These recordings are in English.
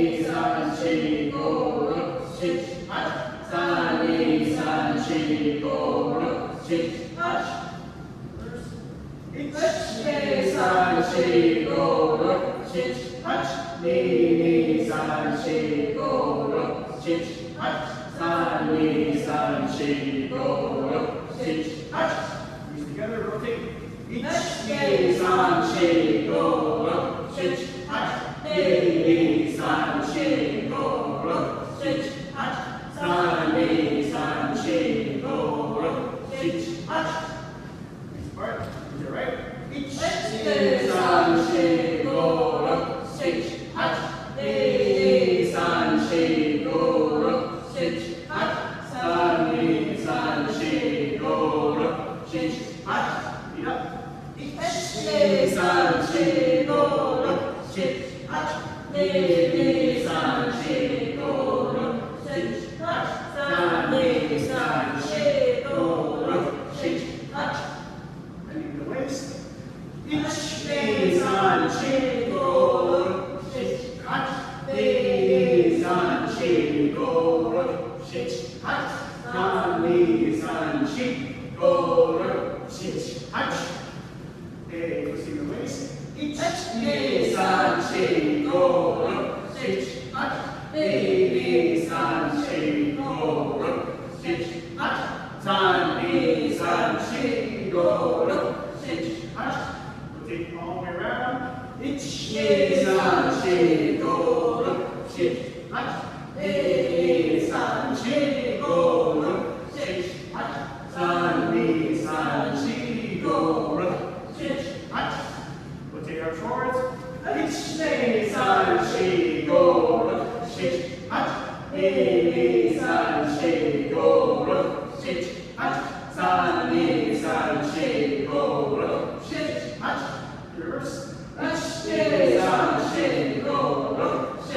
니, 산, 시, 도, 루, 시, 아, 산, 니, 산, 시, 도, 루, 시, 아. 니, 산, 시, 도, 루, 시, 아, 니, 산, 시, 도, 루, 시, 아, 산, 니, 산, 시, 도, 루, 시, 아. Squeeze together, rotate. 니, 산, 시, 도, 루, 시, 아, 니, 산, 시, 도, 루, 시, 아, 산, 니, 산, 시, 도, 루, 시, 아. Next part, to the right. 니, 산, 시, 도, 루, 시, 아, 니, 산, 시, 도, 루, 시, 아, 산, 니, 산, 시, 도, 루, 시, 아. Speed up. 니, 산, 시, 도, 루, 시, 아, 니, 산, 시, 도, 루, 시, 아, 산, 니, 산, 시, 도, 루, 시, 아. Bending the waist. 니, 산, 시, 도, 루, 시, 아, 니, 산, 시, 도, 루, 시, 아, 산, 니, 산, 시, 도, 루, 시, 아. Okay, twisting the waist. 니, 산, 시, 도, 루, 시, 아, 니, 산, 시, 도, 루, 시, 아, 산, 니, 산, 시, 도, 루, 시, 아. Rotate all the way around. 니, 산, 시, 도, 루, 시, 아, 니, 산, 시, 도, 루, 시, 아, 산, 니, 산, 시, 도, 루, 시, 아. Rotate our forwards. 니, 산, 시, 도, 루, 시, 아, 니, 산, 시, 도, 루, 시, 아, 산, 니, 산, 시, 도, 루, 시, 아. Reverse. 니, 산, 시, 도, 루, 시,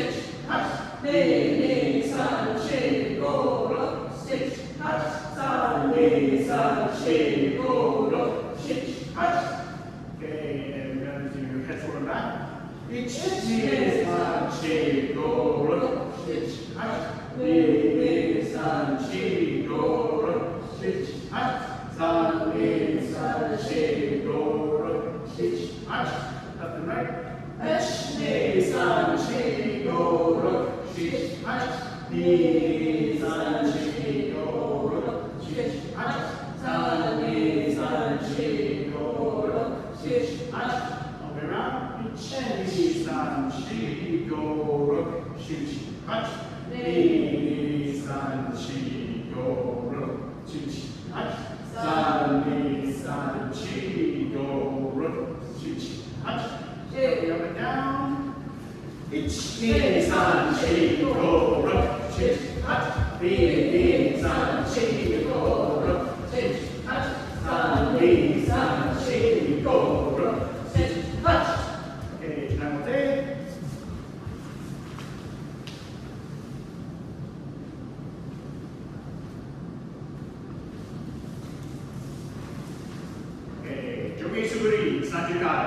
아, 니, 산, 시, 도, 루, 시, 아, 산, 니, 산, 시, 도, 루, 시, 아. Okay, and we're going to do head forward and back. 니, 산, 시, 도, 루, 시, 아, 니, 산, 시, 도, 루, 시, 아, 산, 니, 산, 시, 도, 루, 시, 아. Left and right. 니, 산, 시, 도, 루, 시, 아, 니, 산, 시, 도, 루, 시, 아, 산, 니, 산, 시, 도, 루, 시, 아. All the way around. 니, 산, 시, 도, 루, 시, 아. 니, 산, 시, 도, 루, 시, 아. 산, 니, 산, 시, 도, 루, 시, 아. Up and down. Ich, ni, san, chi, go, ru, chi, hat. Ni, san, chi, go, ru, chi, hat. San, ni, san, chi, go, ru, chi, hat. Okay, time will take. Okay, Jogi Suguri, Sanjukai.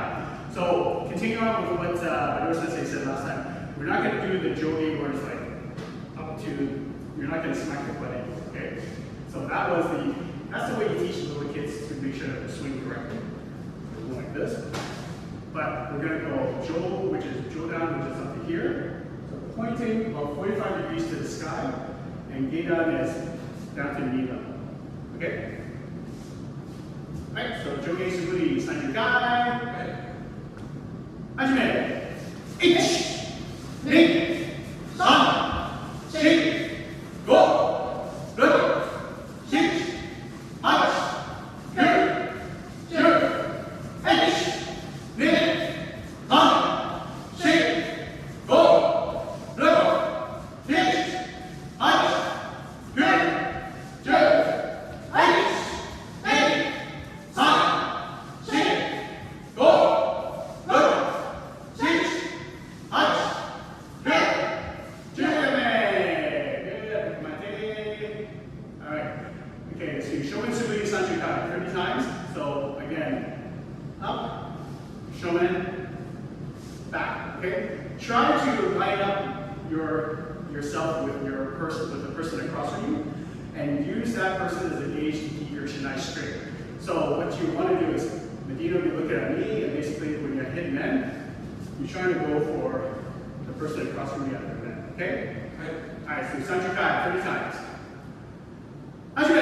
So, continue on with what Mario Sensei said last time. We're not going to do the jogi where it's like up to, you're not going to smack the butt in, okay? So that's the way you teach little kids to make sure that they're swinging correctly. So go like this. But we're going to go jo, which is jo down, which is up to here. So pointing about 45 degrees to the sky, and ge down is down to knee level, okay? Alright, so jogi suguri, sanjukai. 始め1、2、3、4、5、6、7、8、9、10、1、2、3、4、5、6、7、8、9、10、Okay, so you Shomen Suguri Sanjukai 30 times. So again, up, Shomen, back. Okay? Try to line up yourself with the person across from you, and use that person as a gauge to keep your shinai straight. So what you want to do is, Medina will be looking at me, and basically when you're hitting men, you're trying to go for the person across from you after men. Okay? Alright, so Sanjukai 30 times. 始め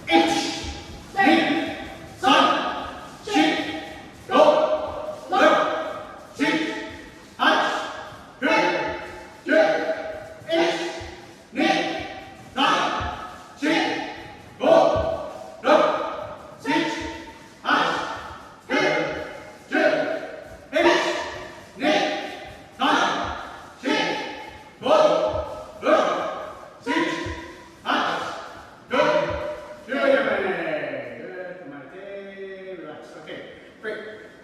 1、2、3、4、5、6、7、8、9、10、1、2、3、4、5、6、7、8、9、10、1、2、3、4、5、6、7、8、Great.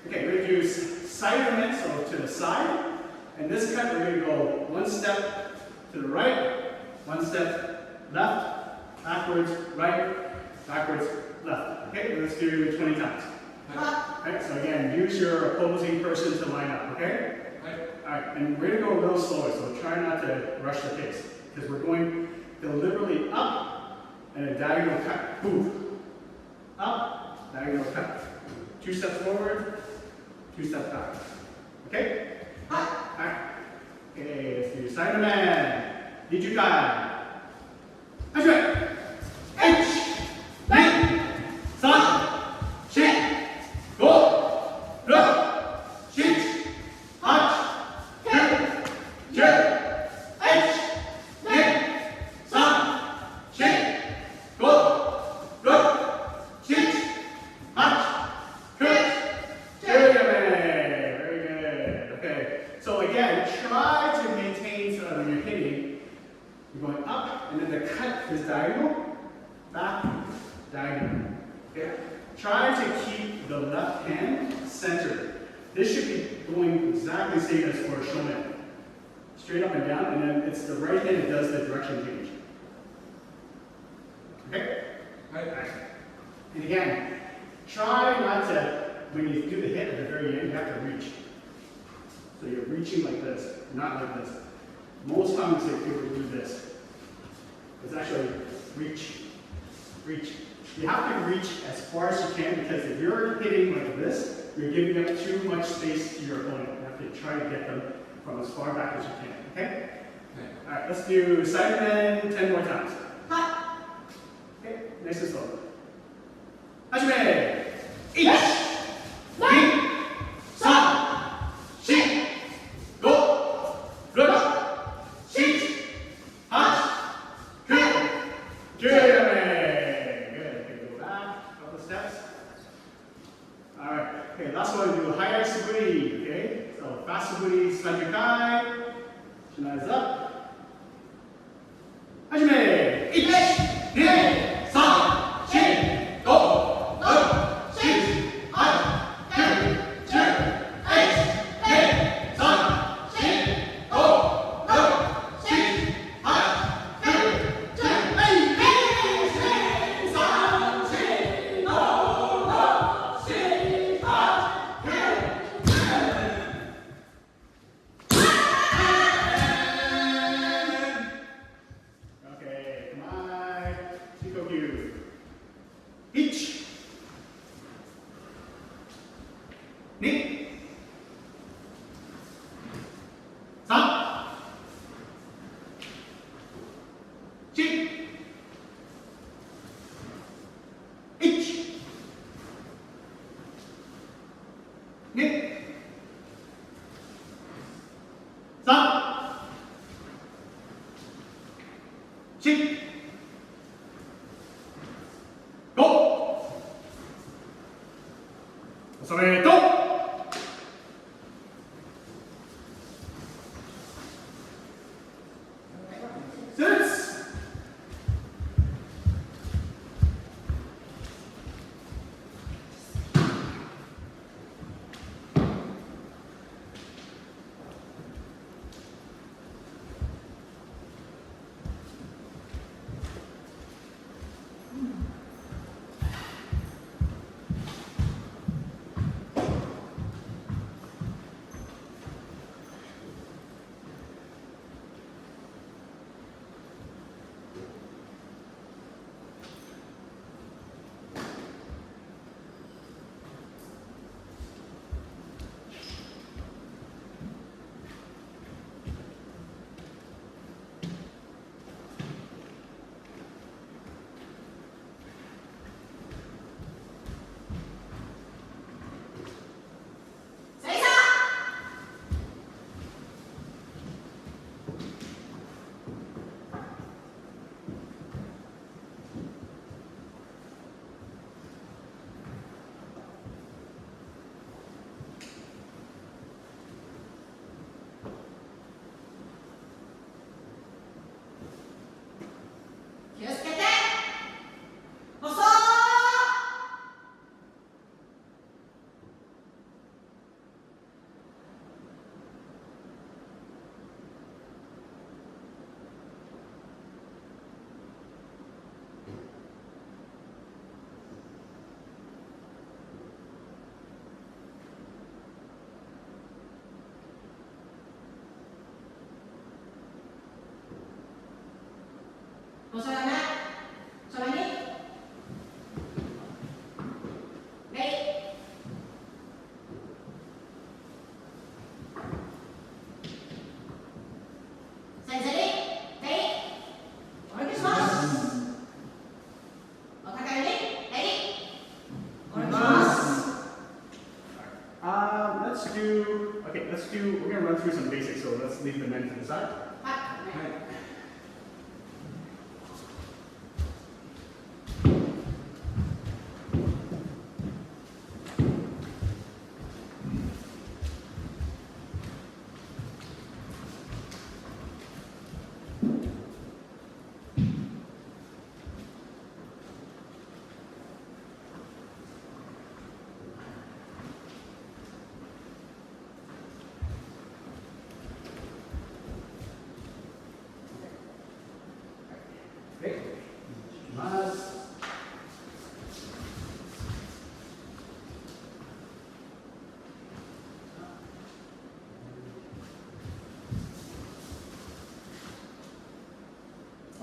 Okay, we're going to do side movement, so to the side. And this cut, we're going to go one step to the right, one step left, backwards, right, backwards, left. Okay, let's do 20 times. Alright, so again, use your opposing person to line up, okay? Alright, and we're going to go a little slower, so try not to rush the pace. Because we're going deliberately up and a diagonal cut. Move. Up, diagonal cut. 2 steps forward, 2 steps back. Okay? Alright. Okay, let's do Cyberman. Nijukai. 始め 1、2、3、4、5、6、7、8、9、10、1、2、3、4、5、6、7、8、Very good. Okay. So again, try to maintain so that when you're hitting, you're going up, and then the cut is diagonal, back, diagonal. Okay. Try to keep the left hand centered. This should be going exactly the same as for a shomen. Straight up and down, and then it's the right hand that does the direction change. Okay? Right. And again, try not to, when you do the hit at the very end, you have to reach. So you're reaching like this, not like this. Most times people do this. It's actually reach, reach. You have to reach as far as you can, because if you're hitting like this, you're giving up too much space to your opponent. You have to try to get them from as far back as you can, okay? Alright, let's do Cybermen 10 more times. Okay, next is slow. Hajime! 1, 2, 3, 4, 5, 6, 7, 8, 9, 10. Good. Good. Okay, go back. Couple of steps. Alright. Okay, last one, do high suguri. Okay? So fast suguri, slide your thigh. Chin eyes up. Hajime! 1, 2, 3, 4, 5, 6, 7, 8, 9, 10. Okay, come on. Shikoku. 1, 2、3、4、1、2、3、4、5、収めと。Sits. We're going to run through some basics, so let's leave the men to the side. Okay.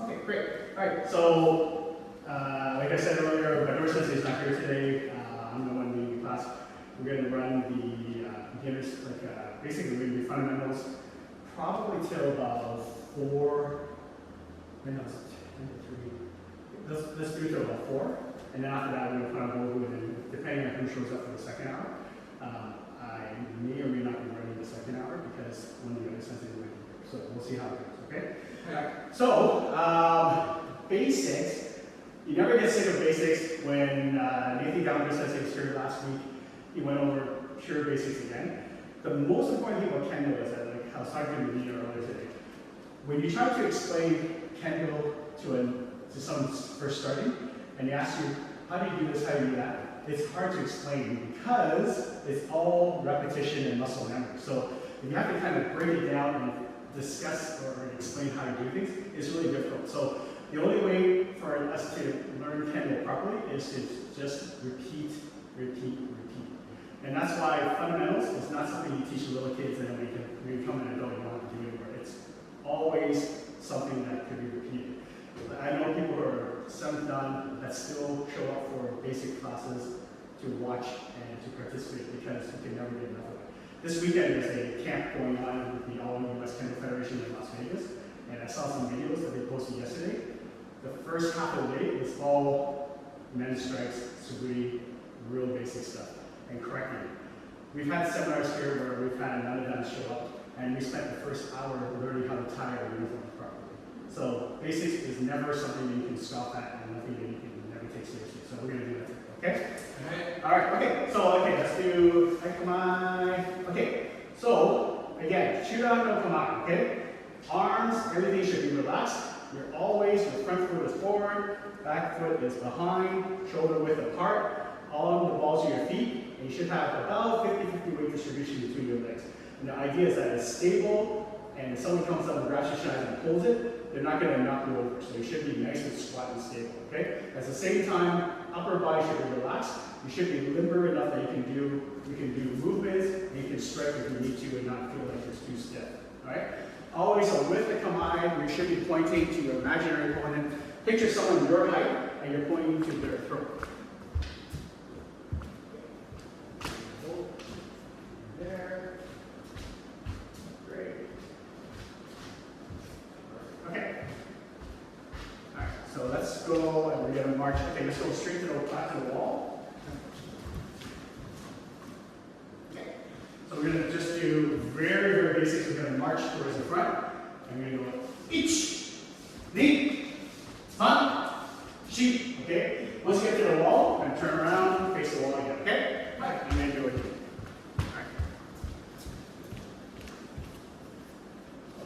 Okay, great. All right, so like I said earlier, Bador Sensei is not here today. I'm the one leading the class. We're going to run the beginners, basically reading the fundamentals, probably till about 4, and no, it's 10 to 3. Let's do it to about 4, and then after that, we're going to kind of go over it, depending on who shows up for the second hour. I may or may not be running the second hour because one of the other sensitive might be here. So we'll see how it goes, okay? So, basics. You never get sick of basics. When Nathan Gallagher says he was here last week, he went over pure basics again. The most important thing about Kendo is that, like how Sergeant Medina earlier today, when you try to explain Kendo to someone first starting, and they ask you, how do you do this, how do you do that? It's hard to explain because it's all repetition and muscle memory. So if you have to kind of break it down and discuss or explain how to do things, it's really difficult. So the only way for us to learn Kendo properly is to just repeat. And that's why fundamentals is not something you teach little kids and then when you become an adult, you don't have to do it anymore. It's always something that could be repeated. I know people who are 7th Dan that still show up for basic classes to watch and to participate because you can never get enough of it. This weekend there's a camp going on with the All-U.S. Kendo Federation in Las Vegas, and I saw some videos that they posted yesterday. The first half of the day was all men's strikes, suburi, real basic stuff, and correcting it. We've had seminars here where we've had none of them show up, and we spent the first hour learning how to tie our uniforms properly. So basics is never something that you can scoff at and nothing that you can never take seriously. So we're going to do that today, okay? All right, okay. So, let's do Aikamai. Okay, so again, Shudan no Kamai, okay? Arms, everything should be relaxed. Your front foot is forward, back foot is behind, shoulder width apart, all of the balls of your feet, and you should have about 50-50 weight distribution between your legs. And the idea is that it's stable, and if someone comes up and grabs your shoulders and pulls it, they're not going to knock you over. So you should be nice and squat and stable, okay? At the same time, upper body should be relaxed. You should be limber enough that you can do movements, and you can stretch if you need to and not feel like it's too stiff, all right? Always with the Kamai, you should be pointing to your imaginary opponent. Picture someone your height, and you're pointing to their throat. There. Great. Okay. All right, so let's go, and we're going to march. Okay, let's go straight to the back of the wall. Okay. So we're going to just do very, very basic. We're going to march towards the front, and we're going to go ich, ni, san, shi. Okay. Once you get to the wall, we're going to turn around, face the wall again. Okay. All right. And then do it again.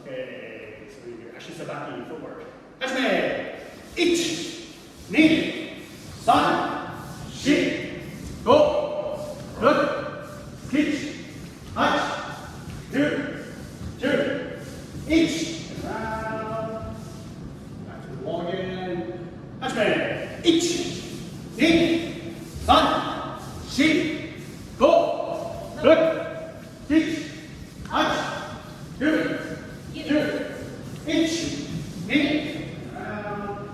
Okay, so you're actually sabaki footwork. Hajime! Ich, ni, san, shi, go, good, kich, hach, two, each, around, back to the wall again. Hajime! Ich, ni, san, shi, go, good, kich, hach, two, inch, knee, around.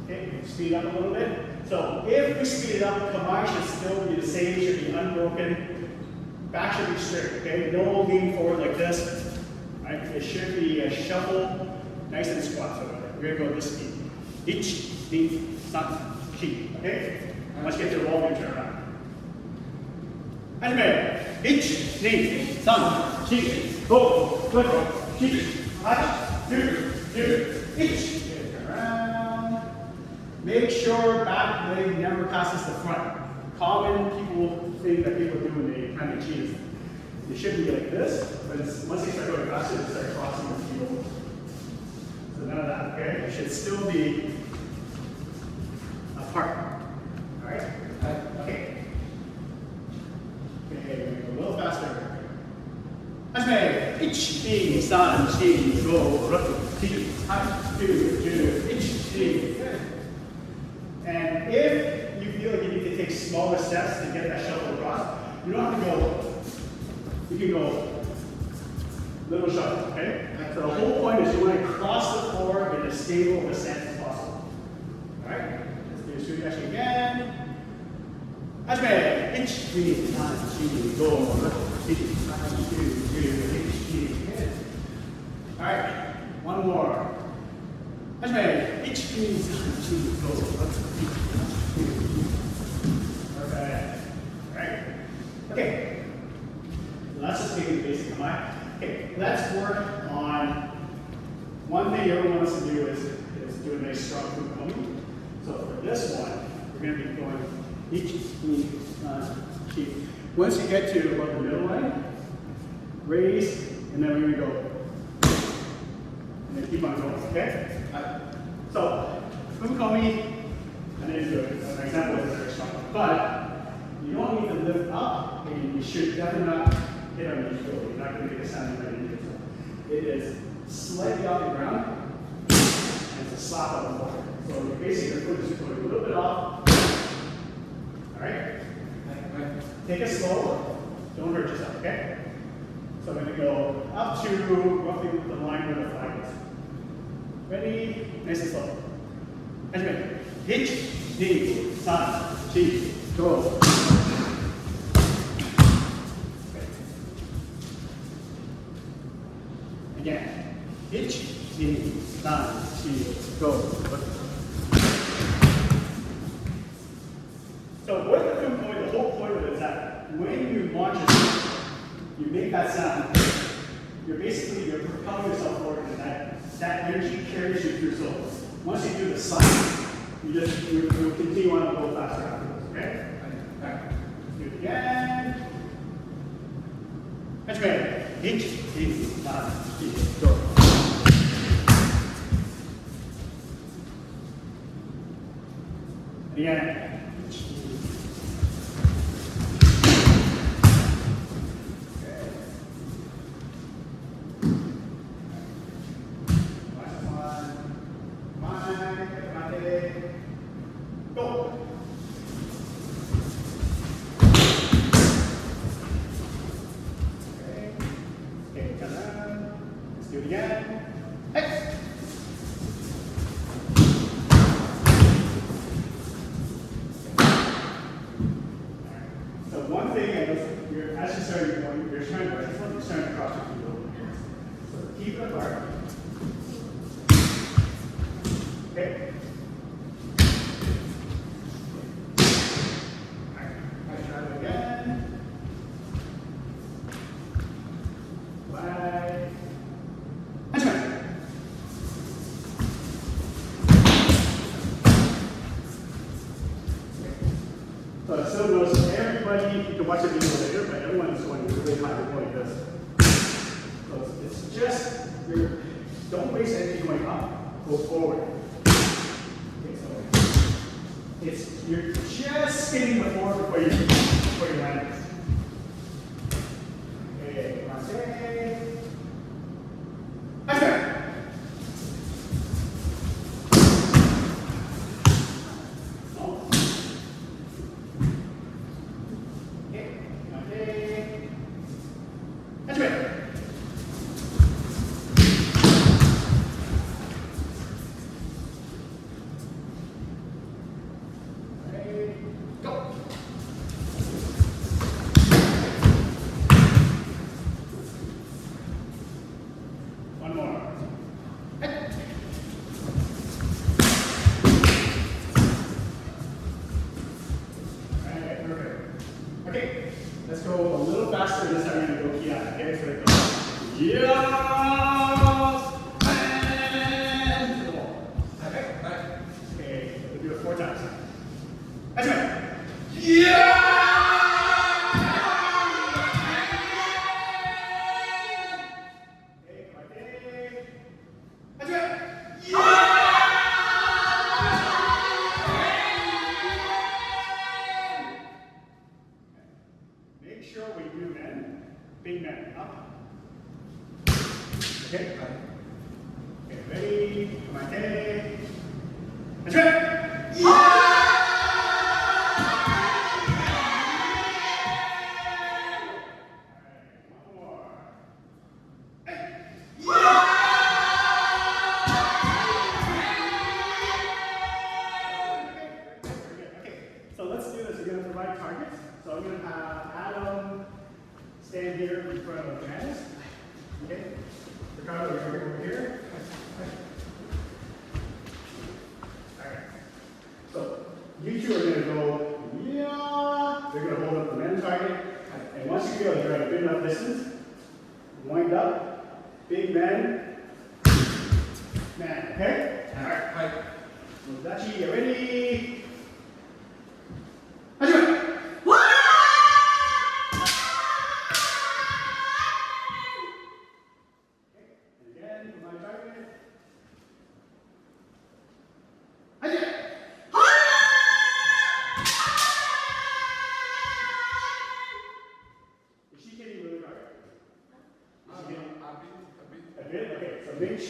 Okay, speed up a little bit. So if we speed it up, Kamai should still be the same, should be unbroken. Back should be straight, okay? No lean forward like this. Right? It should be a shuffle, nice and squat. So we're gonna go this speed. Ich, knee, san, shi. Okay? And let's get to the wall and turn around. Hajime! Ich, knee, san, shi, go, good, shi. Each. Turn around. Make sure back leg never passes the front. Common people think that people do when they kind of cheat. It should be like this, but once you start going faster, you start crossing the field. So none of that, okay? It should still be apart. All right? Okay. Okay, we're going to go a little faster. Hajime! Ich, ni, san, shi, go, roku, chi, hach, two, ich, ni. And if you feel like you need to take smaller steps to get that shuffle across, you don't have to go, you can go little shuffle, okay? So the whole point is you want to cross the floor in as stable a stance as possible. All right? Let's do stretch again. Hajime! Ich, ni, san, shi, go, roku, chi, hach, two, ich, ni. All right, one more. 하지만 HP Perfect. Alright. Okay. Let's just take the basic combine. Okay, let's work on one thing everyone wants to do is do a nice strong foot coming. So for this one, we're going to be going each cheek. Once you get to about the middle line, raise, and then we're going to go. And then keep on going, okay? So, Fukomi, and then do an example is very strong. But you don't need to lift up, and you should definitely not hit on your heel. You're not going to get a sound right into it. It is slightly off the ground, and it's a slap on the floor. So basically your foot is going a little bit off. Alright? Take it slow. Don't hurt yourself, okay? So I'm going to go up to roughly the line where the flag is. Ready? Nice and slow. Hajime. Hit, knee, san, chi, go. Okay. Again. Hit, knee, san, chi, go. So with the foot point, the whole point of it is that when you launch it, you make that sound. You're propelling yourself forward, and that energy carries you through. So once you do the sign, you continue on to go faster afterwards. Okay? Alright. Do it again. That's great. Hit, go. And again. Go. Okay, come on. Let's do it again. Hey. So one thing I know, as you start going, you're trying to cross your feet over here. So keep it apart. Okay. So I still notice everybody, you can watch the video later, but everyone is going really high like this. So it's just, don't waste energy going up, go forward. Okay, so you're just skidding the floor before you land. Okay, come on, stay. That's good. One more. Alright, perfect. Okay, let's go a little faster. This time we're going to go kia. Okay, so it goes. Yeah! And to the wall. Okay, we'll do it 4 times. That's right. Yeah! Make sure we do men, big men, up. Okay? Okay, ready? Come on, okay. That's right! Yeah! One more. Hey! Okay, so let's do this. We're going to provide targets. So I'm going to have Adam stand here in front of Janice. Okay? Ricardo, you're over here.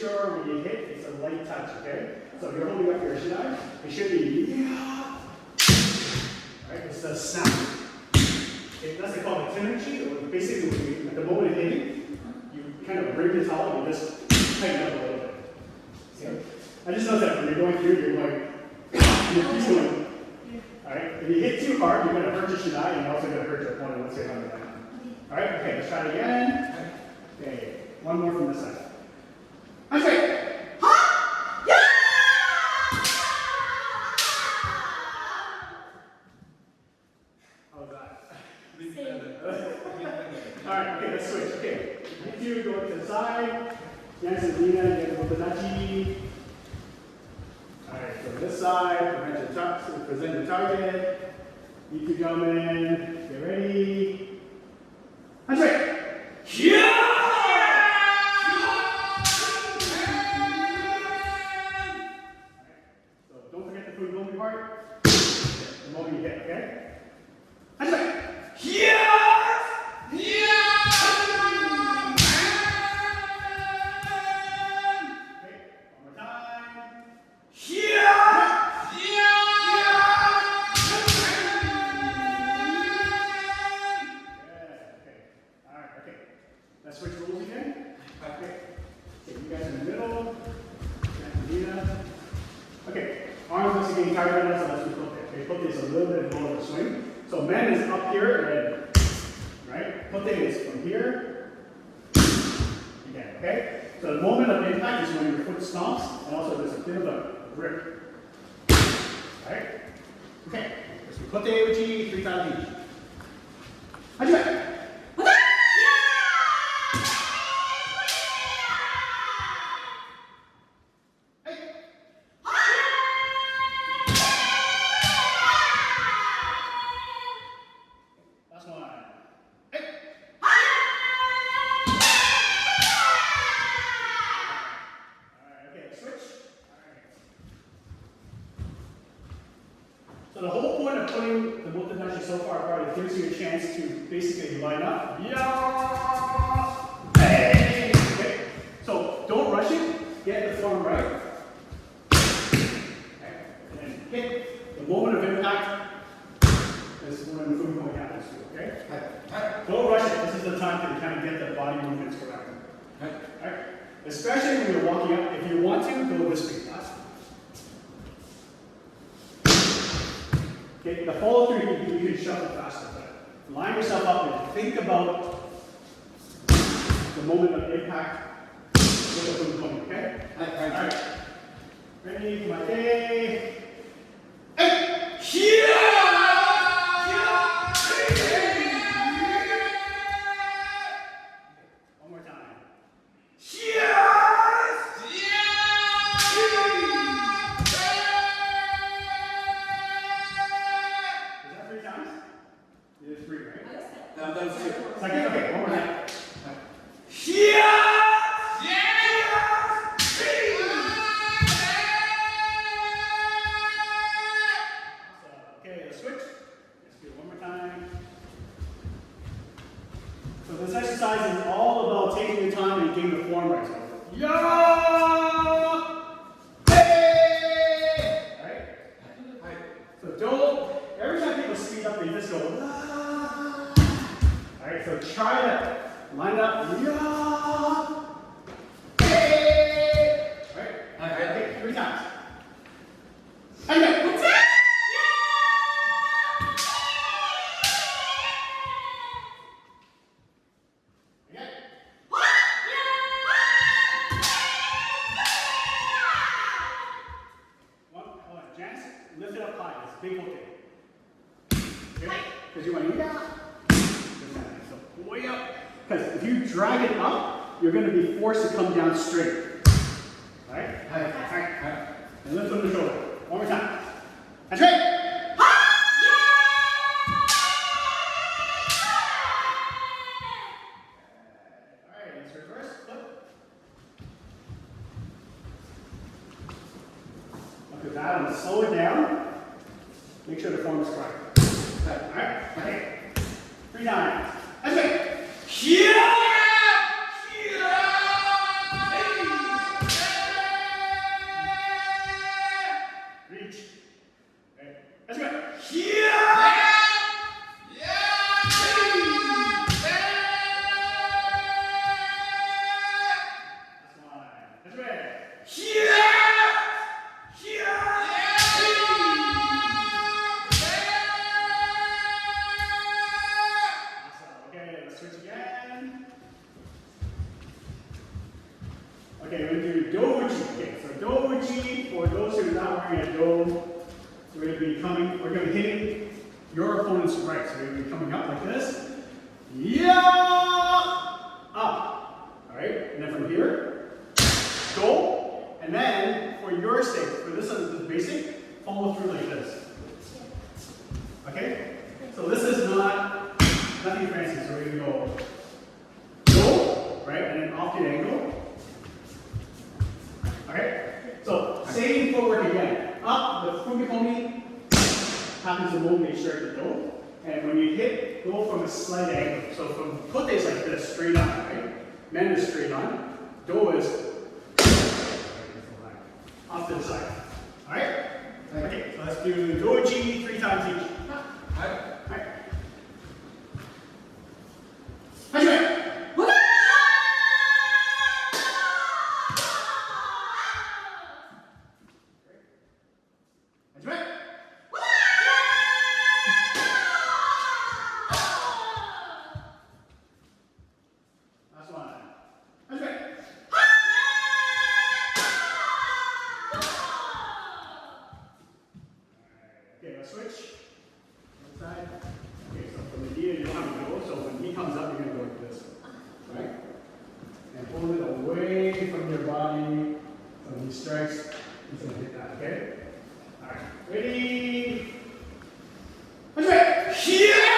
sure when you hit, it's a light touch, okay? So if you're holding up your shinai, it should be, yeah. Alright, it's a snap. Okay, that's called a tendency, or basically at the moment of hitting, you kind of bring the towel and just tighten up a little bit. See? I just noticed that when you're going through, you're going, you're keep going. Alright, if you hit too hard, you're going to hurt your shinai and you're also going to hurt your opponent once you're on the line. Alright, okay, let's try it again. Okay, one more from this side. I'm straight. How's that? Alright, okay, let's switch. Okay, you two go to the side. Dance and Nina, you get the Motodachi. Alright, so this side, present your target. You two gentlemen, get ready. I'm straight. Yeah! So don't forget to put your moment part. The moment you hit, okay? I'm straight. Yeah! Yeah! Okay, one more time. Yeah! Let's switch rules again. Okay. Okay, you guys in the middle. Okay, arms once again tied right now, so let's flip it. Okay, flip is a little bit more of a swing. So men is up here and right? Flip is from here. Again, okay? So the moment of impact is when your foot stomps, and also there's a bit of a grip. Alright? Okay. Let's do kote uchi 3 times each. Hajime! So the whole point of putting the Motodachi so far apart, it gives you a chance to basically line up. Yeah! Hey! Okay. So don't rush it. Get the form right. Okay. And then hit the moment of impact. This is when the food going happens to, okay? Don't rush it. This is the time to kind of get the body movements correct. Right? Especially when you're walking up. If you want to, go this way. Okay, the follow through, you can shuffle faster, but line yourself up and think about the moment of impact with the food, okay? Alright. Ready for my day. One more time. Second? Okay, one more time. Okay, let's switch. Let's do it one more time. So this exercise is all about taking your time and getting the form right. Right? So don't, every time people speed up, they just go, Alright, so try to line up. Alright, okay, 3 times. And then, Janice, lift it up high. It's a big hook. Okay? Because you want to way up. Because if you drag it up, you're going to be forced to come down straight. Alright? Alright. And lift from the shoulder. One more time. That's right. Alright, let's reverse. Flip. Okay, that one. Slow it down. Make sure the form is correct. Alright? Okay. 3 times. That's right. we're gonna go, we're gonna be coming, we're gonna be hitting your opponent's right. So we're gonna be coming up like this. Yeah! Up. Alright? And then from here, go. And then for your sake, for this is the basic, follow through like this. Okay? So this is nothing fancy. So we're gonna go, right? And then off the angle. Okay? So same footwork again. Up, the fumikomi happens the moment you start to go. And when you hit, go from a slight angle. So from kote is like this, straight on, right? Men is straight on. Do is off to the side. Alright? Okay, so let's do doji 3 times each. Alright. Okay, let's switch. Side. Okay, so from the knee, you don't have to go. So when he comes up, you're going to go like this. Right? And hold it away from your body. So when he strikes, he's going to hit that. Okay? Alright. Ready? Let's go! Here!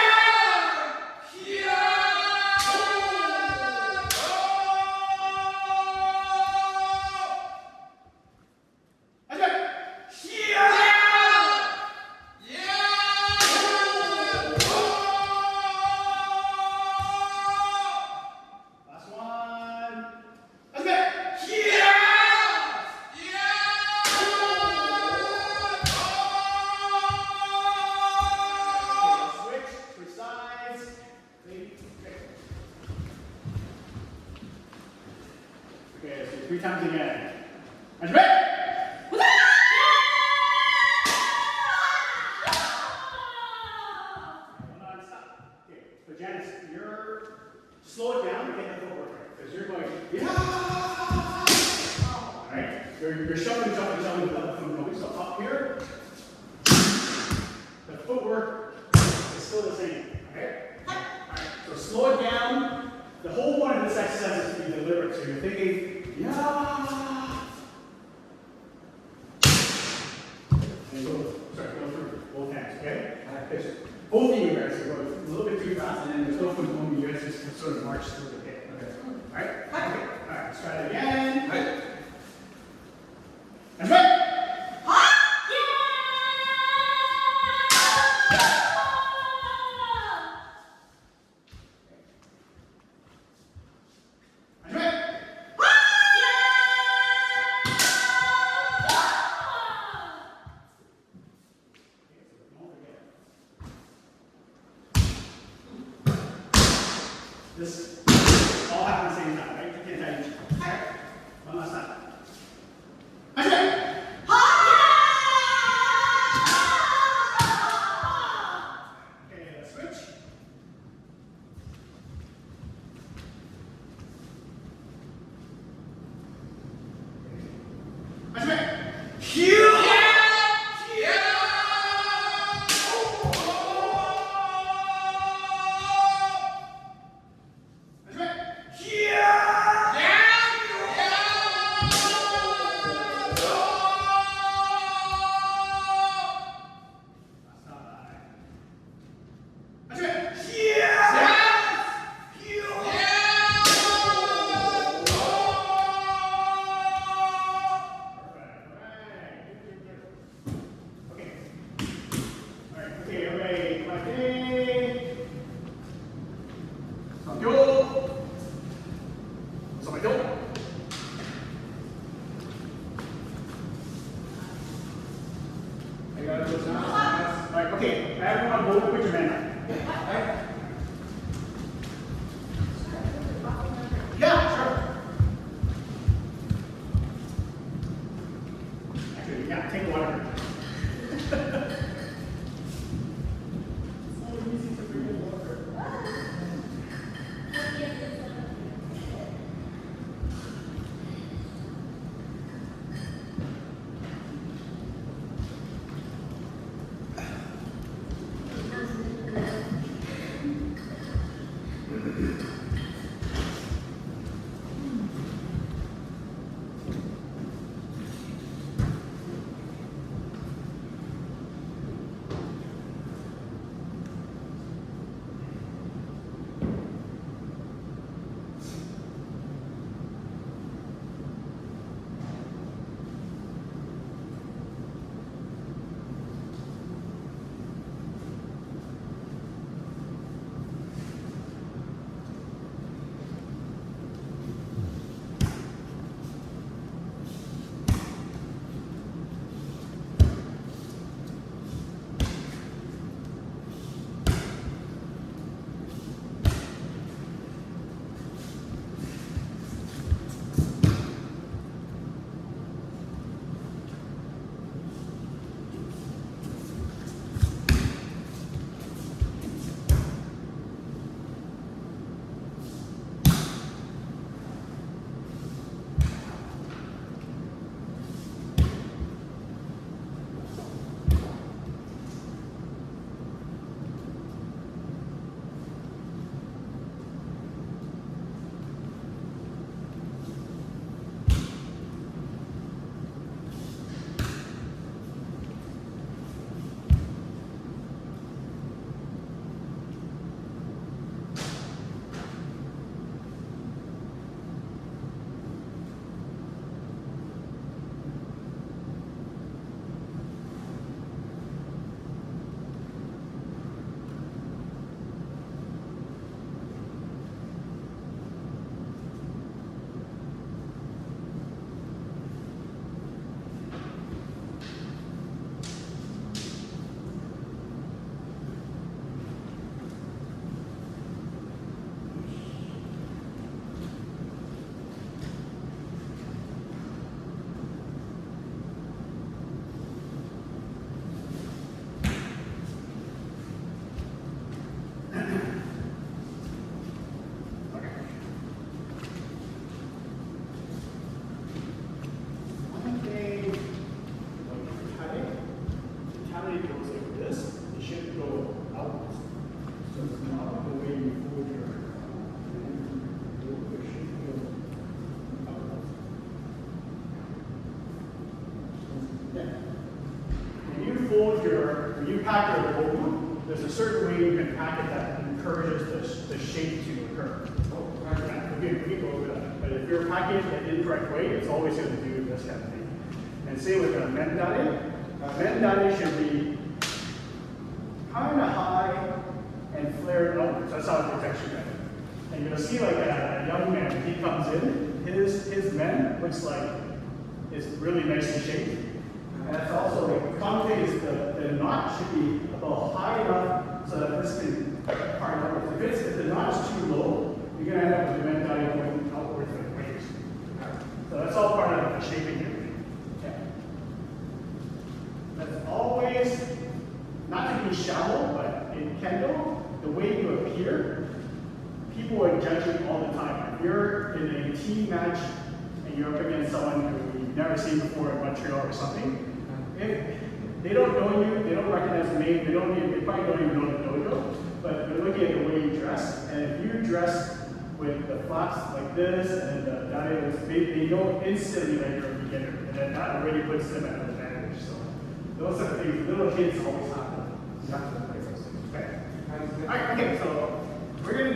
Okay, so 3 times again. And ready? Stop. Okay, so Janice, you're slow it down and get the footwork right. Because you're going, yeah! Alright? You're shoving from going. So up here, the footwork is still the same. Okay? Alright, so slow it down. The whole point of this exercise is to be deliberate. So you're thinking, yeah. And go through both hands, okay? Both of you guys are going a little bit too fast, and then there's no point when you guys just sort of march through the pit. Okay. Alright? Okay. Alright, let's try it again. Right. That's right. This all happen at the same time, right? You can't tell each other. Okay? One last time. Okay, let's switch. Right, okay, everyone go put your hand up. Right? Yeah, sure. Actually, yeah, take water. So easy to bring in water. when you pack your boat, there's a certain way you can pack it that encourages the shape to occur. We can go over that. But if you're packing it the incorrect way, it's always going to do this kind of thing. And same with a mendare. A mendare should be kind of high and flared outwards. That's how it's actually done. And you'll see like a young man, when he comes in, his men looks like it's really nicely shaped. And that's also like the common thing is the knot should be about high enough so that this can part outwards. If the knot is too low, you're going to end up with the mendare going outwards like waves. So that's all part of the shaping here. Okay. That's always, not to be shallow, but in kendo, the way you appear, people are judging all the time. If you're in a team match and you're up against someone who you've never seen before in Montreal or something, if they don't know you, they don't recognize the name, they probably don't even know the dojo, but they're looking at the way you dress, and if you dress with the flaps like this and the diamonds, they know instantly that you're a beginner, and then that already puts them at an advantage. So those are the things little kids always have to play those things. Okay. Alright, okay, so we're gonna go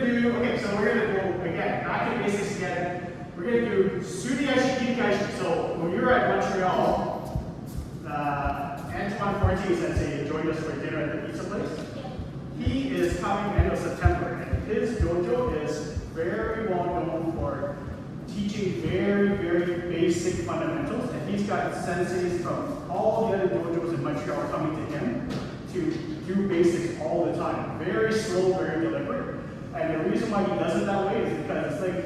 again, back to basics again. We're gonna do Suriyashi Kirikashi. So when you were at Montreal, Antoine Fortes had say joined us for dinner at the pizza place. He is coming end of September, and his dojo is very well known for teaching very, very basic fundamentals. And he's got senseis from all the other dojos in Montreal coming to him to do basics all the time. Very slow, very deliberate. And the reason why he does it that way is because it's like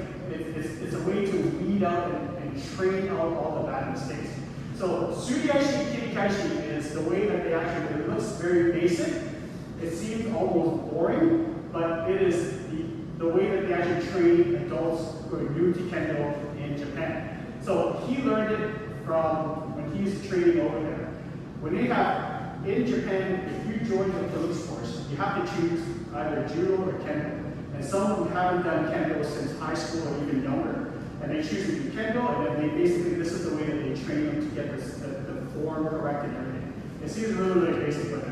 it's a way to weed out and train out all the bad mistakes. So Suriyashi Kirikashi is the way that they actually, it looks very basic. It seems almost boring, but it is the way that they actually train adults who are new to Kendo in Japan. So he learned it from when he's training over there. When they have, in Japan, if you join the police force, you have to choose either judo or Kendo. And some who haven't done Kendo since high school or even younger, and they choose to do Kendo, and then they basically, this is the way that they train them to get the form correct and everything. It seems really, really basic, but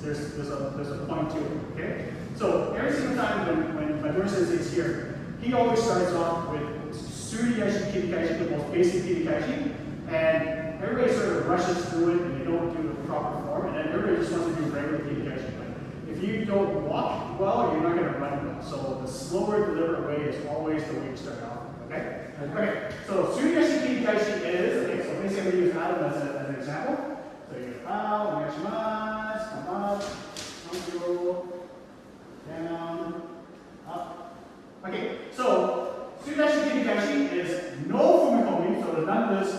there's a point to it, okay? So every single time when Maduro Sensei is here, he always starts off with Suriyashi Kirikashi, the most basic Kirikashi, and everybody sort of rushes through it and they don't do the proper form, and then everybody just wants to do regular Kirikashi. But if you don't walk well, you're not going to run well. So the slower, deliberate way is always the way to start off. Okay? Okay. So Suriyashi Kirikashi is, okay, so basically I'm going to use Adam as an example. So you bow, onegashimasu, come up, down, up. Okay, so Suriyashi Kirikashi is no fumikomi, so there's none of this,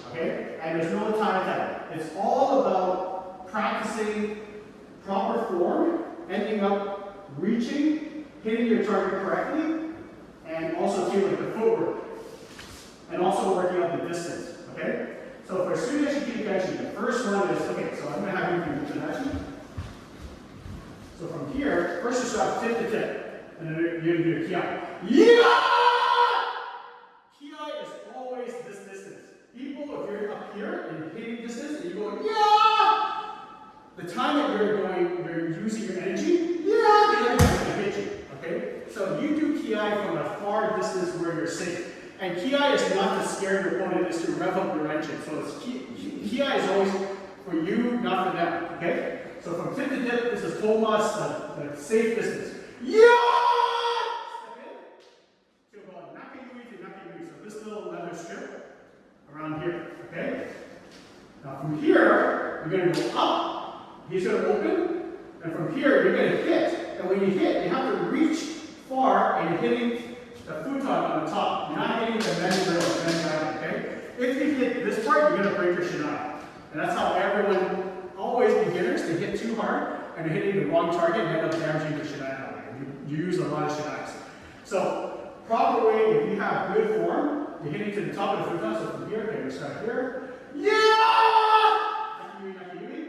okay, and there's no tai. It's all about practicing proper form, ending up reaching, hitting your target correctly, and also too like the footwork, and also working out the distance, okay? So for Suriyashi Kirikashi, the first one is, okay, so I'm going to have you do Uchidachi. So from here, first you start tip to tip, and then you're going to do a Kiai. Yeah! Kiai is always this distance. People, if you're up here and hitting distance, and you go, yeah! The time that you're using your energy, yeah, the other guy's going to hit you, okay? So you do Kiai from a far distance where you're safe. And Kiai is not to scare your opponent, it's to rev up your engine. So it's Kiai is always for you, not for them, okay? So from tip to tip, this is Tomas, the safe distance. Yeah! Step in to about Nakayui to Nakayui. So this little leather strip around here, okay? Now from here, you're going to go up, he's going to open, and from here, you're going to hit. And when you hit, you have to reach far, and you're hitting the futon on the top. You're not hitting the bend middle or bend down, okay? If you hit this part, you're going to break your shinai. And that's how everyone, always beginners, they hit too hard, and they're hitting the wrong target and end up damaging the shinai that way. You use a lot of shinais. So, proper way, if you have good form, you're hitting to the top of the futon. So from here, okay, we start here. Yeah! Nakayui.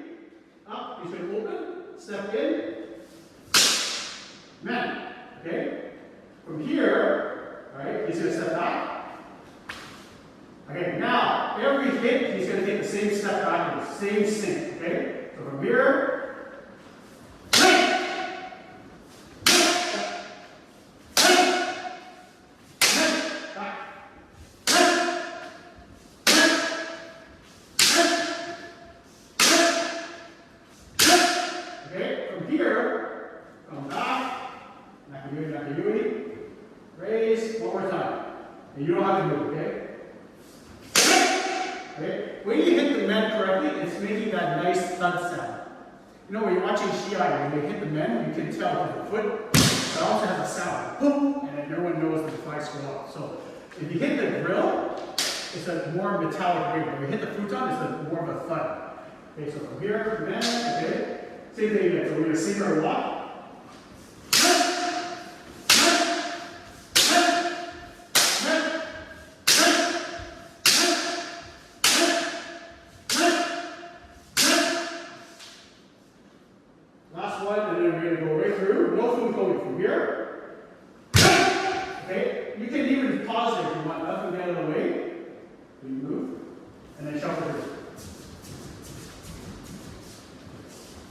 Up, he's going to open, step in. Men, okay? From here, right, he's going to step back. Okay, now, every hit, he's going to take the same step backwards. same sync, okay? So from here, okay, from here, come back, nakayui, raise, one more time. And you don't have to move, okay? Okay? When you hit the men correctly, it's making that nice thud sound. You know, when you're watching Shiai, when they hit the men, you can tell that the foot, it also has a sound. Boom! And then everyone knows that the flags go off. So if you hit the grill, it's a more metallic ring. When you hit the futon, it's a more of a thud. Okay, so from here, men, okay? Same thing again. So we're going to sing or walk. Last one, and then we're going to go right through. No food going from here. Okay? You can even pause it if you want. Nothing get out of the way. You move, and then shuffle through.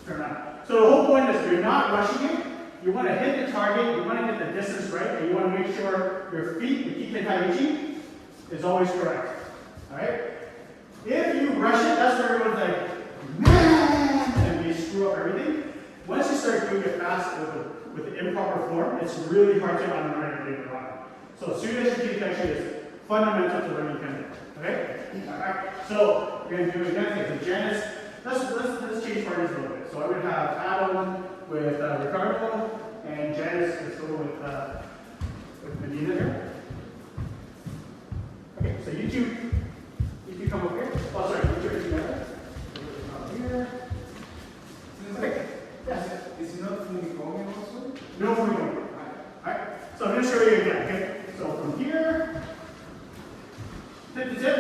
Turn on. So the whole point is you're not rushing it. You want to hit the target, you want to get the distance right, and you want to make sure your feet, the Kiten Taiichi, is always correct. Alright? If you rush it, that's where everyone's like, and we screw up everything. Once you start doing it fast with the improper form, it's really hard to unlearn it later on. So Suda Shikidachi is fundamental to learning Kendo. Okay? Alright. So we're going to do it again. So Janice, let's change parties a little bit. So I would have Adam with Ricardo, and Janice is go with Medina here. Okay, so you two come up here. Oh, sorry, you two are together. Come here. Okay. Yes. Is it not Fumikomi also? No fumikomi. Alright. So I'm going to show you again. Okay. So from here, tip to tip,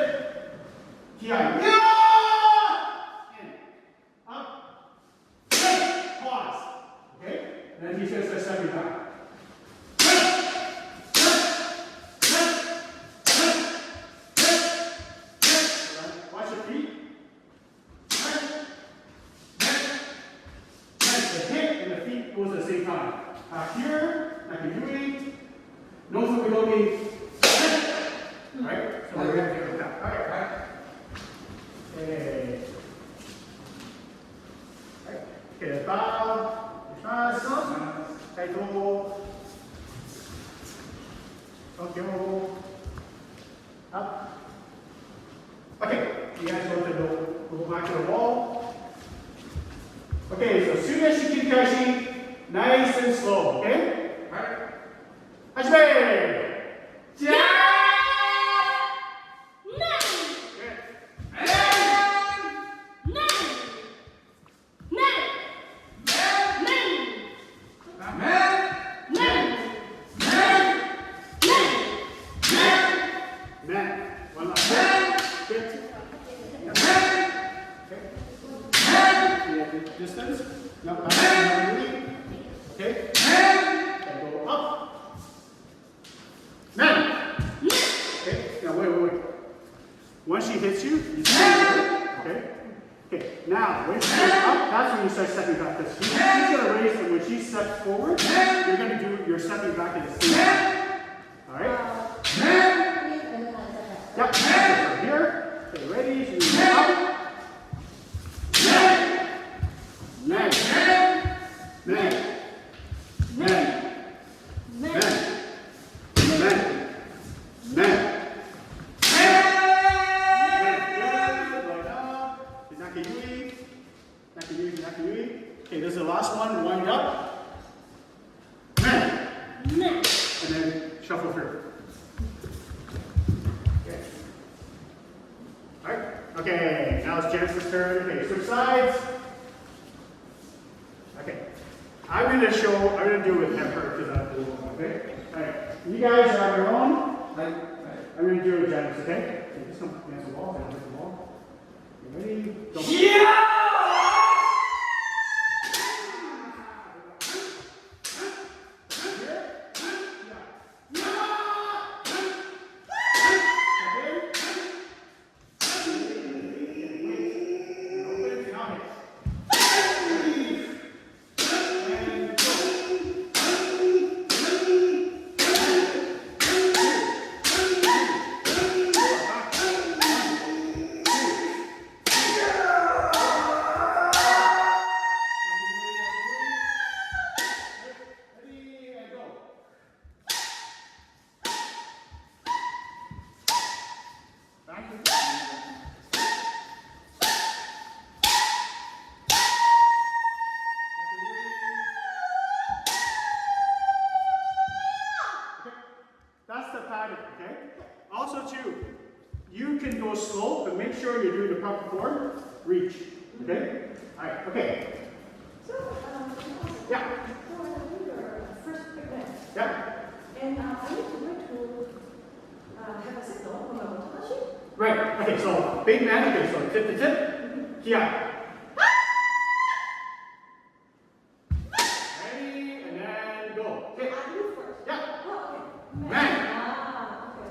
ki. Yeah! In. Up. Pause. Okay? And then he's going to start stepping back. Watch your feet. The hip and the feet goes at the same time. Here, nakayui, no fumigomi. Right? So we're going to do that. Alright, right? Okay. Okay, bow. Kaito. Tokyo. Up. Okay, you guys want to go back to the wall. Okay, so Suda Shikidachi, nice and slow, okay? Alright. Hajime! Distance. No, okay. And go up. Man. Okay. Now wait. Once she hits you, you start. Okay. Okay. Now when she goes up, that's when you start stepping back. Because she's gonna raise, and when she steps forward, you're gonna do your stepping back at the same time. All right. Yep. So from here. Okay. Ready? So you go up. Men. Nakayui. Okay, this is the last one. Wind up. Men. And then shuffle through. Okay. Alright. Okay, now it's Janice's turn. Okay, switch sides. Okay. I'm going to do it with her because I'm the one, okay? Alright. You guys are on your own. I'm going to do it with Janice, okay? Okay, just come against the wall. Against the wall. You ready? Don't yeah! Okay? Alright, okay. So, Yeah. so I do your first picnic. Yeah. And I need to wait to have a signal from my water machine. Right. Okay, so big man, okay, so tip to tip. Here. Ready, and then go. Okay. I do first. Yeah. Oh, okay. Man. Ah, okay.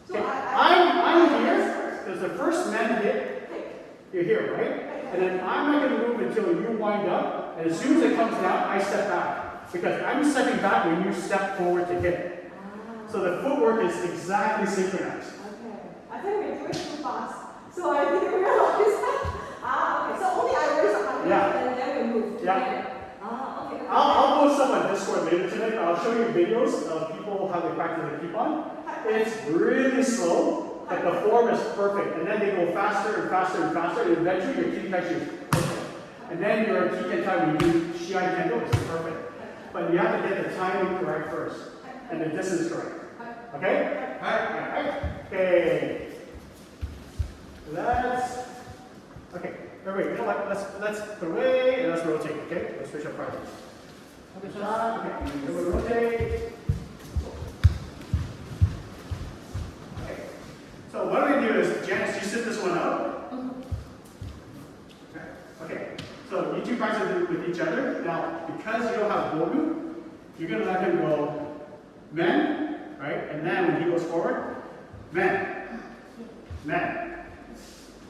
So Okay. I I'm here. Because the first man hit, Okay. you're here, right? And then I'm not going to move until you wind up. And as soon as it comes down, I step back. Because I'm stepping back when you step forward to hit it. Ah, So the footwork is exactly synchronized. okay. I think we're doing too fast. So I didn't realize that. Ah, okay. So only I raise up my hand Yeah. and then we move. Yeah. Okay. Ah, okay. I'll post some on Discord later today. I'll show you videos of people how they practice the keep on. It's really slow, but the form is perfect. And then they go faster and faster and faster, and eventually your key touch is perfect. And then your key time when you do Shiai Kendo is perfect. But you have to get the timing correct first, and the distance correct. Okay? Alright. Okay. Okay. Wait, you know what? Let's put away and let's rotate, okay? Let's switch up priorities. Okay, then we rotate. Okay. So what we're gonna do is, Janice, you sit this one out. Okay. So you two practice it with each other. Now, because you don't have Bogu, you're gonna let him go men, right? And then when he goes forward, men, men,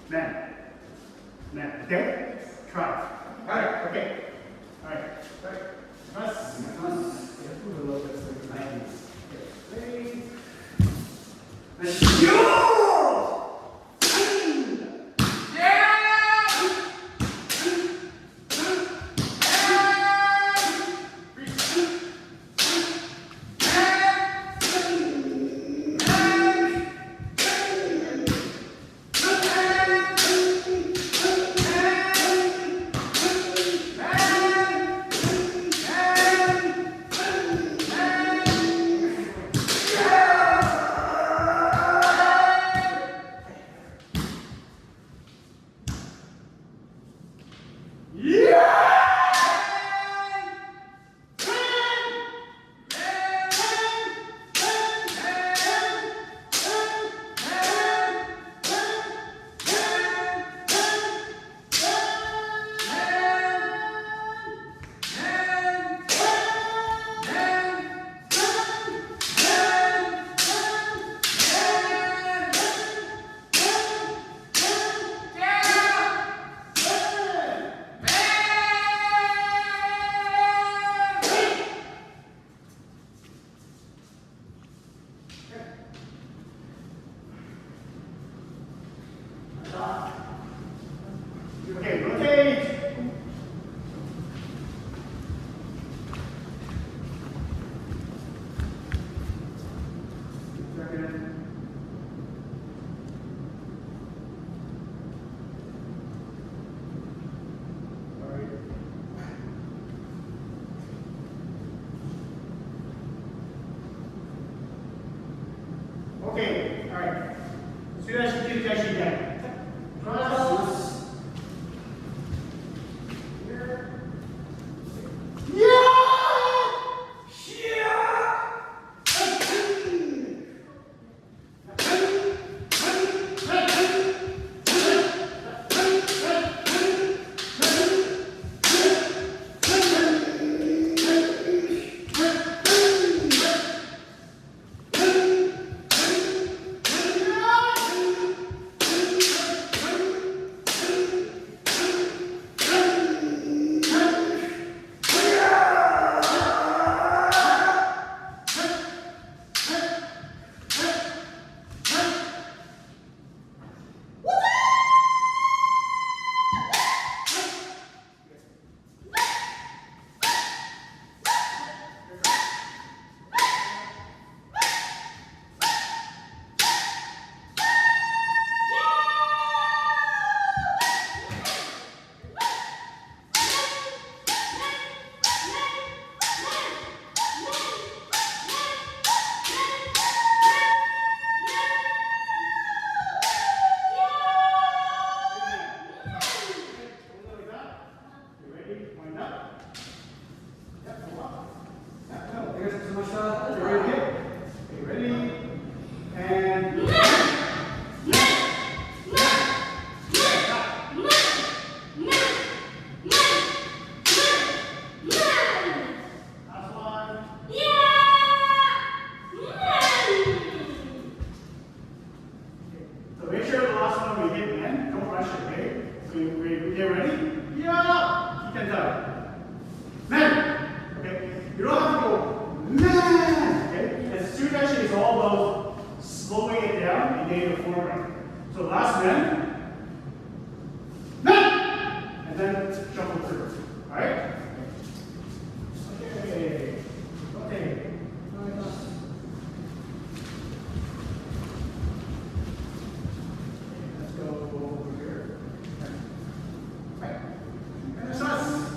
men. Men. Okay? Try. Alright, okay. Alright. Press. Ready. And yo! ready? Yeah. You can tell. Man. Okay. You don't have to go man. Okay. And student action is all about slowing it down and getting the form right. So last man. Man. And then shuffle through. All right. Okay. Okay. Let's go over here. Right. And it's us.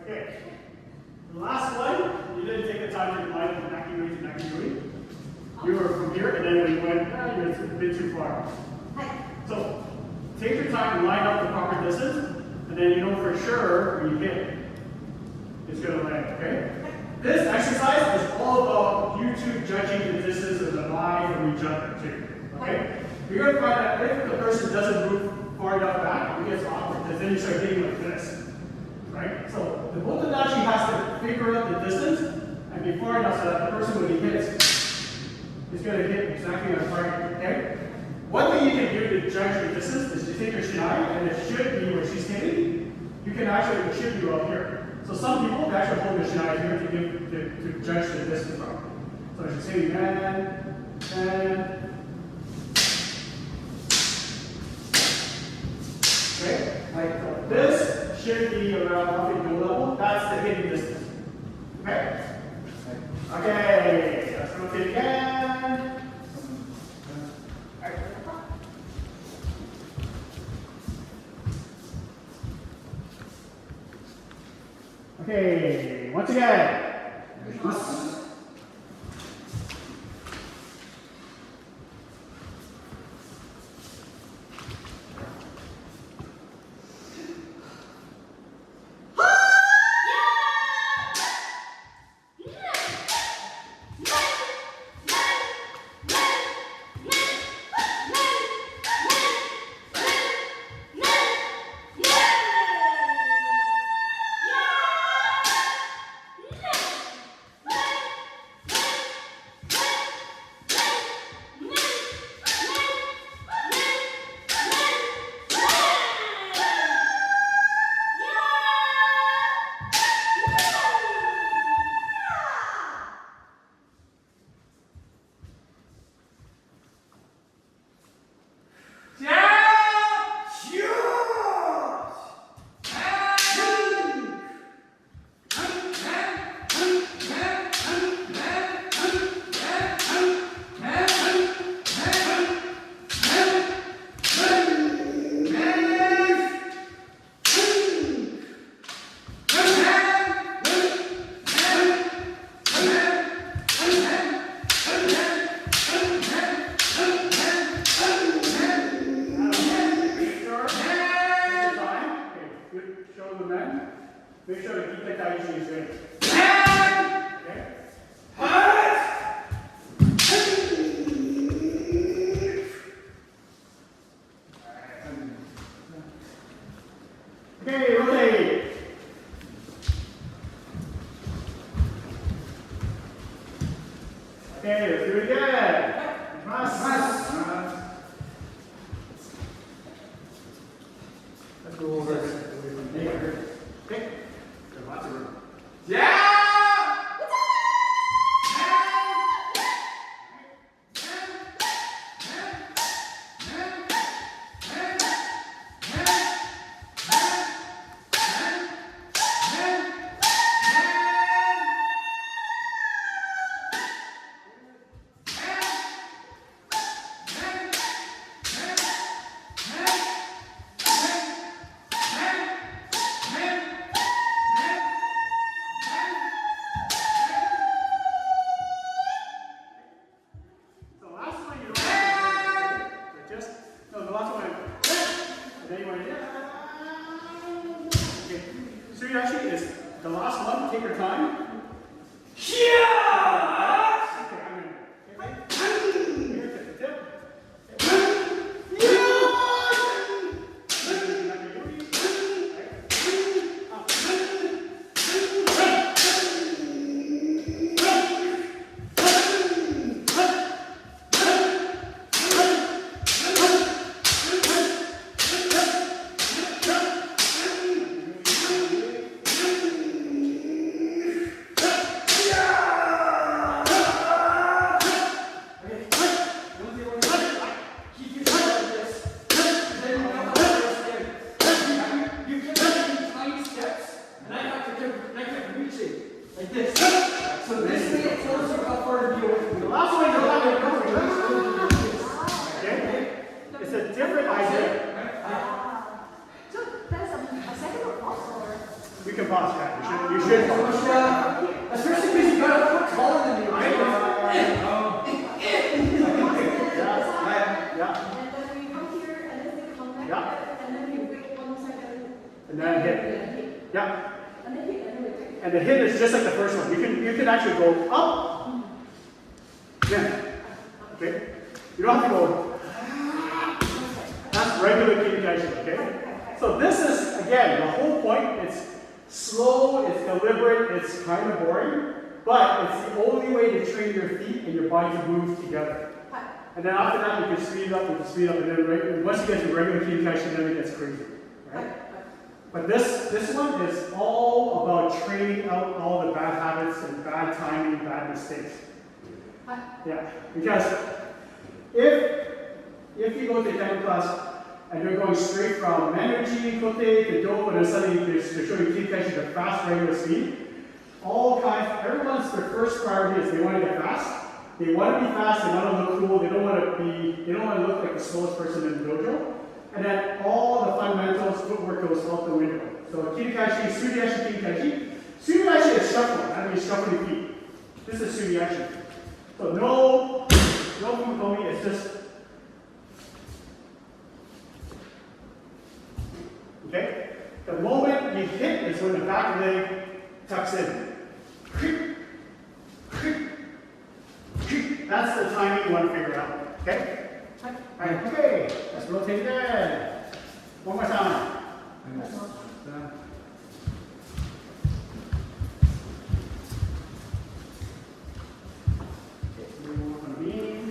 Okay. The last one, you didn't take the time to line from Nakiguri to Nakiguri. You were from here, and then we went, you're a bit too far. So, take your time and line up the proper distance, and then you know for sure when you hit, it's going to land, okay? This exercise is all about you two judging the distance of the line from each other, too, okay? You're going to find that if the person doesn't move far enough back, it gets awkward, because then you start hitting like this. Right? So the bullet actually has to figure out the distance and be far enough so that the person when he hits is going to hit exactly on target. Okay? One thing you can do to judge the distance is to take your shinai and it should be where she's hitting. You can actually, it should be up here. So some people actually hold their shinai here to judge the distance from. So I should say man. Okay? Like this. Should be around roughly no level. That's the hitting distance. Okay? Okay, let's rotate again. Okay, once again. show the men. Make sure to keep the Taichi straight. Okay? Okay, rotate. Okay, let's do it again. Mas. Let's go over this. Okay. There's lots of room. The last one you don't have to do, but just, no, the last one, and then you want to, okay. So you actually is the last one, take your time. Okay, I'm in. Okay, here, tip, tip. Like this. So this way it tells you how far to be away from The the last one you don't have to go. Okay? It's a different idea. So that's a second or or We can pause that. You should pause. Especially because you got a foot taller than me, right? Yeah. and then we come here and then we come back Yeah. and then we wait 1 second And then hit. and hit Yeah. and then hit and then we take. And the hit is just like the first one. You can actually go up. Yeah. Okay? You don't have to go. That's regular Kirikashi, okay? So this is, again, the whole point. It's slow, it's deliberate, it's kind of boring, but it's the only way to train your feet and your body to move together. And then after that, you can speed up, and then once you get to regular Kirikashi, then it gets crazy, right? But this one is all about training out all the bad habits and bad timing, bad mistakes. Yeah, because if you go to demo class and you're going straight from energy, kote to do, and then suddenly they're showing Kirikashi the fast regular speed, everyone's their first priority is they want to get fast. They want to be fast, they want to look cool, they don't want to look like the slowest person in the dojo. And then all the fundamentals, footwork goes out the window. So Kirikashi, Suriashi, Kirikashi. Suriashi is shuffling, that means shuffling feet. This is Suriashi. So no Fukomi, it's just, okay? The moment you hit is when the back leg tucks in. That's the timing you want to figure out, okay? Alright, okay, let's rotate again. One more time. Okay, we move on the beam.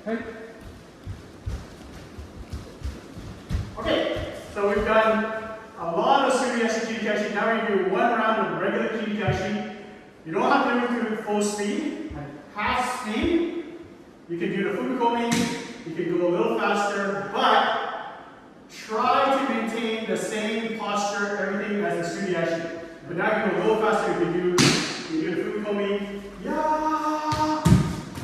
はい。 Okay, so we've done a lot of Sumiyashi Kirikashi. Now we're going to do one round of regular Kirikashi. You don't have to move to full speed, half speed. You can do the Fukukomi, you can go a little faster, but try to maintain the same posture, everything as the Sumiyashi. But now you go a little faster, you can do the Fukukomi, yeah.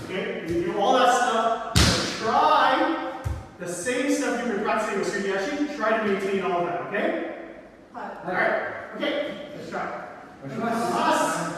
Okay, you can do all that stuff. So try the same stuff you've been practicing with Sumiyashi, try to maintain all of that, okay? Alright, okay, let's try. Us.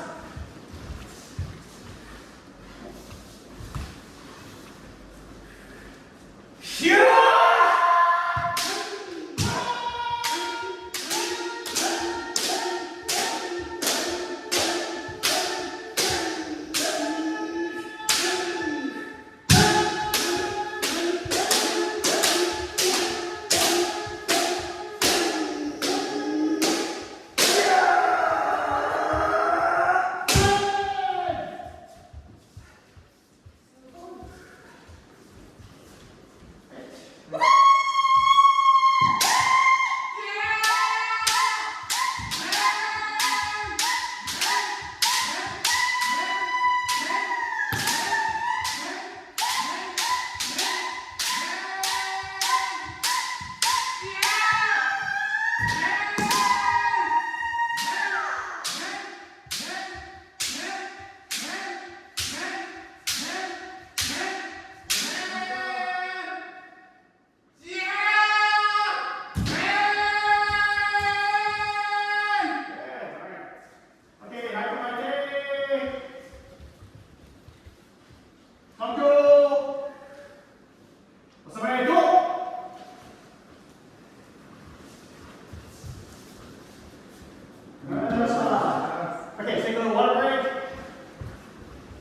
Okay, take a little water break.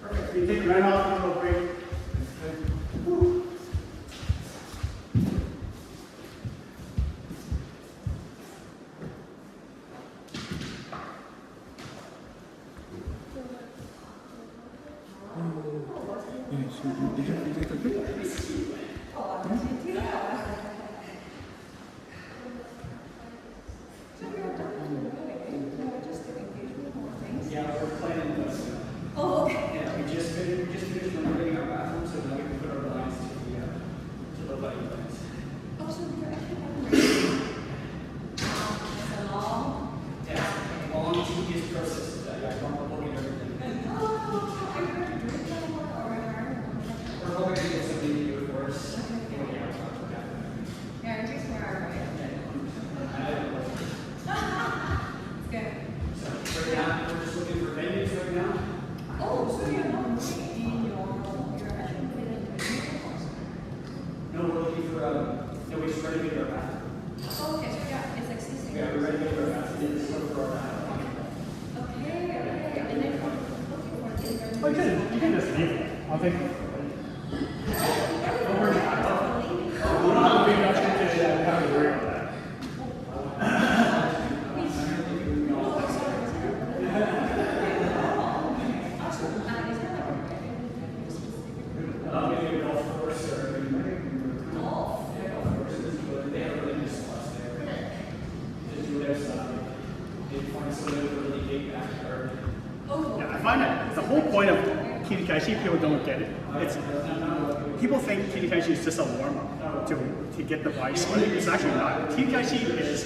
Perfect. So you take your right off, take a little break. Woo. Yeah, we're planning this. Oh, okay. Yeah, we just finished renovating our bathroom, so now we can put our blinds to the lighting blinds. Oh, so you're actually it's a long. Yeah, long tedious process. Yeah, I don't look at everything. Oh, are you going to drink that one or are We're hoping to get something to do it for us. Yeah, it takes more hour, right? It's good. So right now, we're just looking for venues right now. Oh, so you're not making you're actually putting No, we're looking for, no, we just renovated our bathroom. Oh, okay, so yeah, it's existing. Yeah, we renovated our bathroom. It's for our bathroom. Okay, and then looking for Well, you can just leave it. I'll take it. Don't worry about it. We don't have a big enough today that we have to worry about that. Maybe a golf course or golf courses, but they have really nice spots there. Just do their stuff. They find somebody with a really big backyard. Yeah, I find that the whole point of Kirikashi, people don't get it. It's people think Kirikashi is just a warm up to get the body sweating. It's actually not. Kirikashi is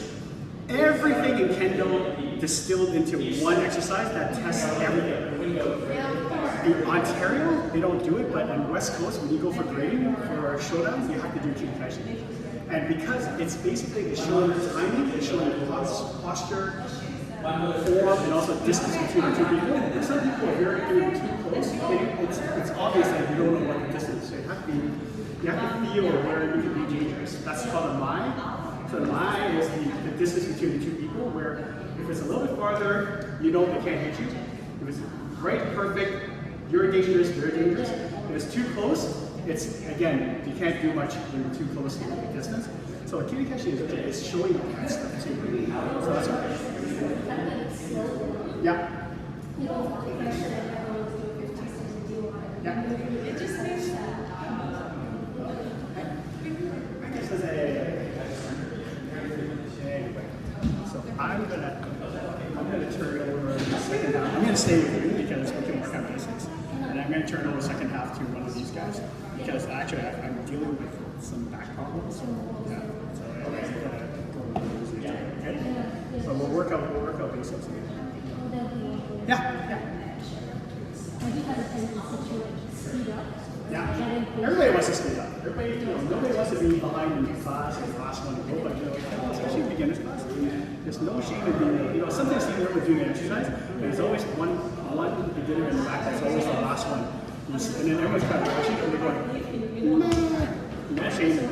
everything in Kendo distilled into one exercise that tests everything. In Ontario, they don't do it, but on West Coast, when you go for grading for showdowns, you have to do Kirikashi. And because it's basically showing timing, it's showing posture, form, and also distance between the two people. Some people are very doing too close. It's obvious that you don't know what the distance is. So you have to feel where you can be dangerous. That's called a mai. So a mai is the distance between the two people, where if it's a little bit farther, you know they can't hit you. If it's right perfect, you're dangerous, they're dangerous. If it's too close, it's, again, you can't do much when you're too close to the distance. So Kirikashi is showing that stuff too. So that's okay. Yeah. Yeah. It just makes stay with you because we can work on basics. And I'm going to turn over the second half to one of these guys because actually I'm dealing with some back problems. So, yeah. So I'm going to go easy. Okay? So we'll work out basics. Yeah. Yeah. Everybody wants to speed up. Everybody, nobody wants to be behind in class and the last one to go, but especially beginners class. There's no shame in being, sometimes even when we're doing an exercise, there's always one beginner in the back that's always the last one. And then everyone's kind of rushing and they're going, no shame in it.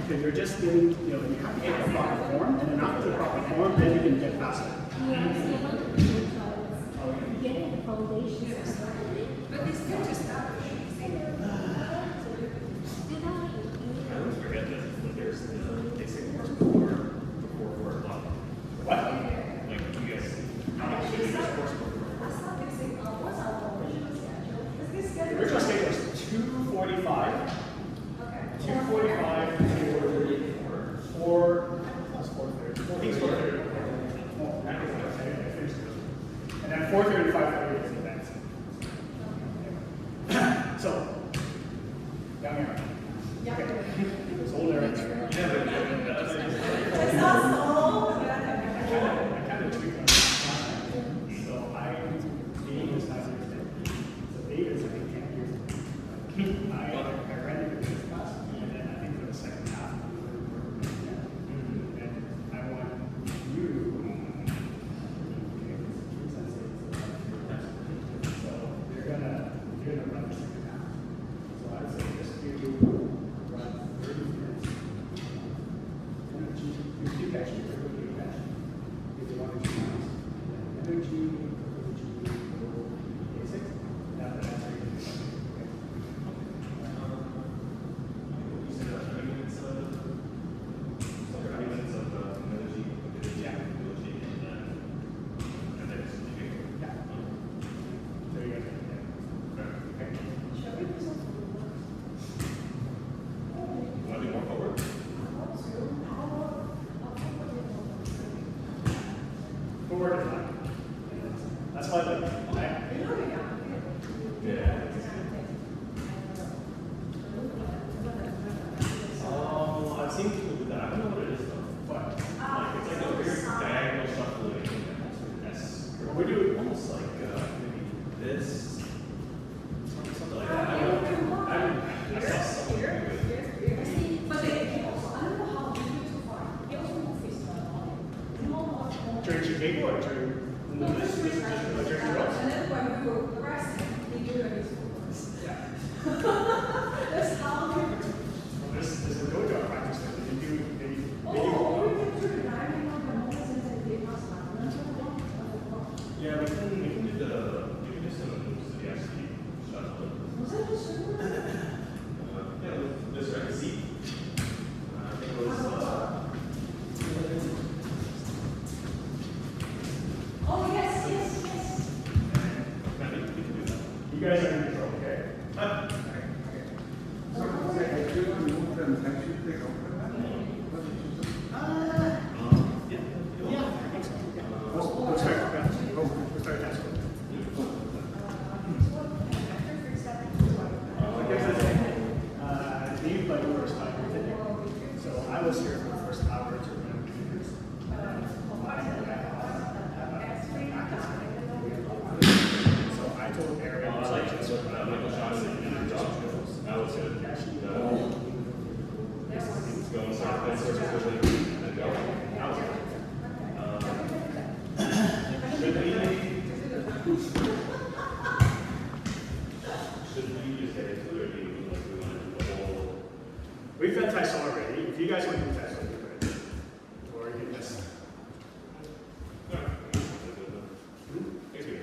Because you're just getting, you have to get the proper form, and then after the proper form, then you can get past it. Getting the foundation. But these pictures stop. I always forget that there's basic course before 4 o'clock. What? Like, you guys, how much did you guys course before? The original schedule was 2:45. 2:45 to 4. That's 4:30. I think it's 4:30. Oh, that was I finished it. And then 4:30 to 5:30 is the event. So, down here. Okay. This whole area. I kind of tweaked on it. So Dave is not here today. So Dave is like, can't hear. I read it in this class, and then I think for the second half, and I want you. So you're gonna run the second half. So I'd say just run 30 minutes. You keep catching, keep catching. If you want to do energy, basics, now that's how you do it. You said 30 minutes of energy, Yeah. ability, and then certificate. Yeah. There you go. Okay. Want to do more forward? Forward and back. That's why the Yeah. I've seen people do that. I don't know what it is though. what? Like, it's like a weird diagonal shuffling. That's We do almost like maybe this. Something like that. I saw someone do it. during Chicago or during girls? There's a dojo practice that they do. Yeah, we can do just some moves to the actually shuttle. Yeah, this right, see. I think it was we can do that. You guys are in control, okay? Yeah, I think so. We'll start. Yeah. We'll start that. Dave, like, first time here today. So I was here for the first hour to run computers. So I told Aaron, I like this one. Michael Johnson and Josh Jones. That was good. It's going so quickly and go. That was good. Should we just get into it? Or do we want to do the whole? we've done Tyson already. If you guys want to do Tyson,